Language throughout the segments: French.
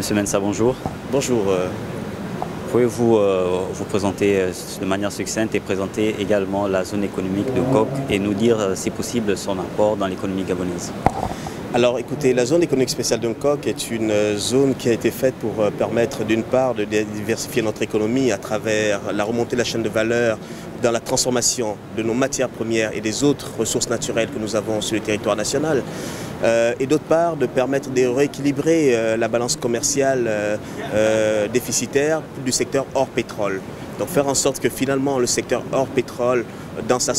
Monsieur Mensa, bonjour. Bonjour. Pouvez-vous vous présenter de manière succincte et présenter également la zone économique de Coq et nous dire, si possible, son apport dans l'économie gabonaise? Alors écoutez, la zone économique spéciale de Coq est une zone qui a été faite pour permettre d'une part de diversifier notre économie à travers la remontée de la chaîne de valeur dans la transformation de nos matières premières et des autres ressources naturelles que nous avons sur le territoire national. Et d'autre part de permettre de rééquilibrer la balance commerciale déficitaire du secteur hors pétrole. Donc faire en sorte que finalement le secteur hors pétrole, dans sa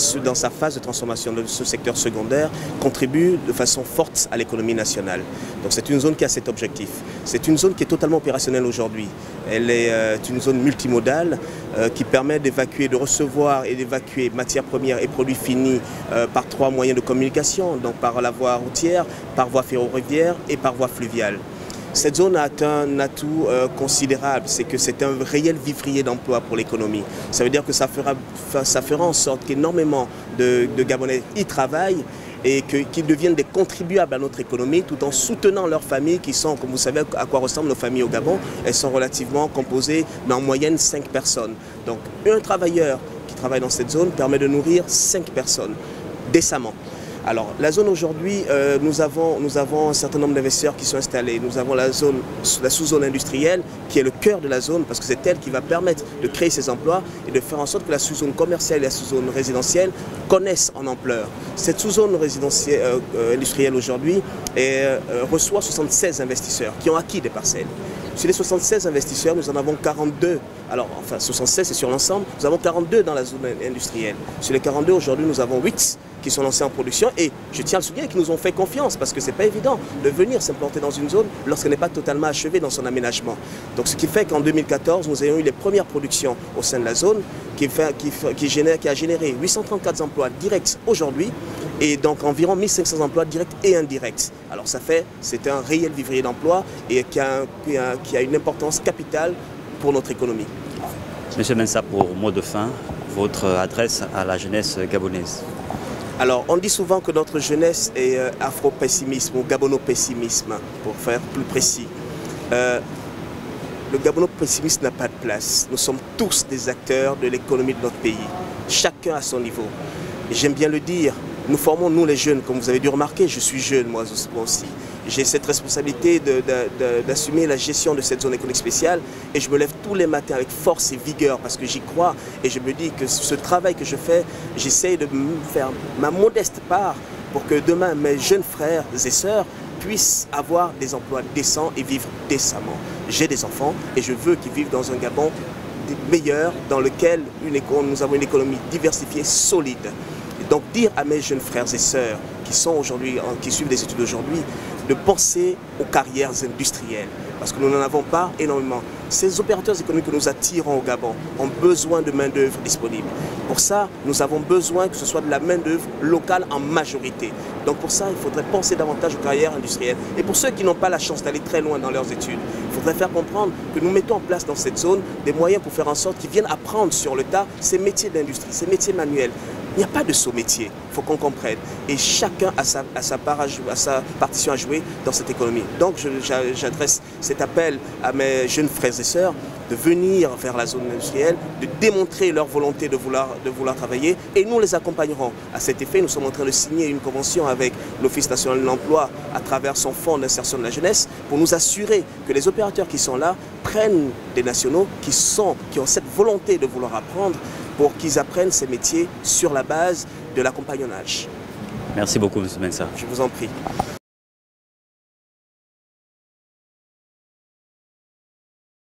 phase de transformation de ce secteur secondaire, contribue de façon forte à l'économie nationale. Donc c'est une zone qui a cet objectif. C'est une zone qui est totalement opérationnelle aujourd'hui. Elle est une zone multimodale qui permet d'évacuer, de recevoir et d'évacuer matières premières et produits finis par 3 moyens de communication, donc par la voie routière, par voie ferroviaire et par voie fluviale. Cette zone a un atout considérable, c'est que c'est un réel vivrier d'emploi pour l'économie. Ça veut dire que ça fera en sorte qu'énormément de Gabonais y travaillent et qu'ils deviennent des contribuables à notre économie tout en soutenant leurs familles qui sont, comme vous savez à quoi ressemblent nos familles au Gabon, elles sont relativement composées en moyenne 5 personnes. Donc un travailleur qui travaille dans cette zone permet de nourrir 5 personnes décemment. Alors la zone aujourd'hui, nous avons un certain nombre d'investisseurs qui sont installés. Nous avons la sous-zone industrielle qui est le cœur de la zone parce que c'est elle qui va permettre de créer ces emplois et de faire en sorte que la sous-zone commerciale et la sous-zone résidentielle connaissent en ampleur. Cette sous-zone industrielle aujourd'hui reçoit 76 investisseurs qui ont acquis des parcelles. Sur les 76 investisseurs, nous en avons 42. Alors, enfin, 76 c'est sur l'ensemble. Nous avons 42 dans la zone industrielle. Sur les 42, aujourd'hui, nous avons 8 qui sont lancés en production. Et je tiens à le souligner qu'ils nous ont fait confiance parce que ce n'est pas évident de venir s'implanter dans une zone lorsqu'elle n'est pas totalement achevée dans son aménagement. Donc, ce qui fait qu'en 2014, nous ayons eu les premières productions au sein de la zone qui a généré 834 emplois directs aujourd'hui et donc environ 1500 emplois directs et indirects. Alors c'est un réel vivrier d'emploi et qui a une importance capitale pour notre économie. Monsieur Mensa, pour mot de fin, votre adresse à la jeunesse gabonaise. Alors, on dit souvent que notre jeunesse est afro-pessimisme ou gabono-pessimisme, pour faire plus précis. Le gabono-pessimisme n'a pas de place. Nous sommes tous des acteurs de l'économie de notre pays, chacun à son niveau. Et j'aime bien le dire, nous formons, nous les jeunes, comme vous avez dû remarquer, je suis jeune moi aussi. J'ai cette responsabilité d'assumer la gestion de cette zone économique spéciale et je me lève tous les matins avec force et vigueur parce que j'y crois et je me dis que ce travail que je fais, j'essaie de faire ma modeste part pour que demain mes jeunes frères et sœurs puissent avoir des emplois décents et vivre décemment. J'ai des enfants et je veux qu'ils vivent dans un Gabon meilleur dans lequel nous avons une économie diversifiée, solide. Et donc dire à mes jeunes frères et sœurs qui suivent des études aujourd'hui, de penser aux carrières industrielles, parce que nous n'en avons pas énormément. Ces opérateurs économiques que nous attirons au Gabon ont besoin de main-d'œuvre disponible. Pour ça, nous avons besoin que ce soit de la main-d'œuvre locale en majorité. Donc pour ça, il faudrait penser davantage aux carrières industrielles. Et pour ceux qui n'ont pas la chance d'aller très loin dans leurs études, il faudrait faire comprendre que nous mettons en place dans cette zone des moyens pour faire en sorte qu'ils viennent apprendre sur le tas ces métiers d'industrie, ces métiers manuels. Il n'y a pas de saut métier, il faut qu'on comprenne. Et chacun a sa partition à jouer dans cette économie. Donc j'adresse cet appel à mes jeunes frères et sœurs de venir vers la zone industrielle, de démontrer leur volonté de vouloir travailler et nous les accompagnerons. À cet effet, nous sommes en train de signer une convention avec l'Office national de l'emploi à travers son fonds d'insertion de la jeunesse pour nous assurer que les opérateurs qui sont là prennent des nationaux qui ont cette volonté de vouloir apprendre pour qu'ils apprennent ces métiers sur la base de l'accompagnonnage. Merci beaucoup, M. Mensa. Je vous en prie.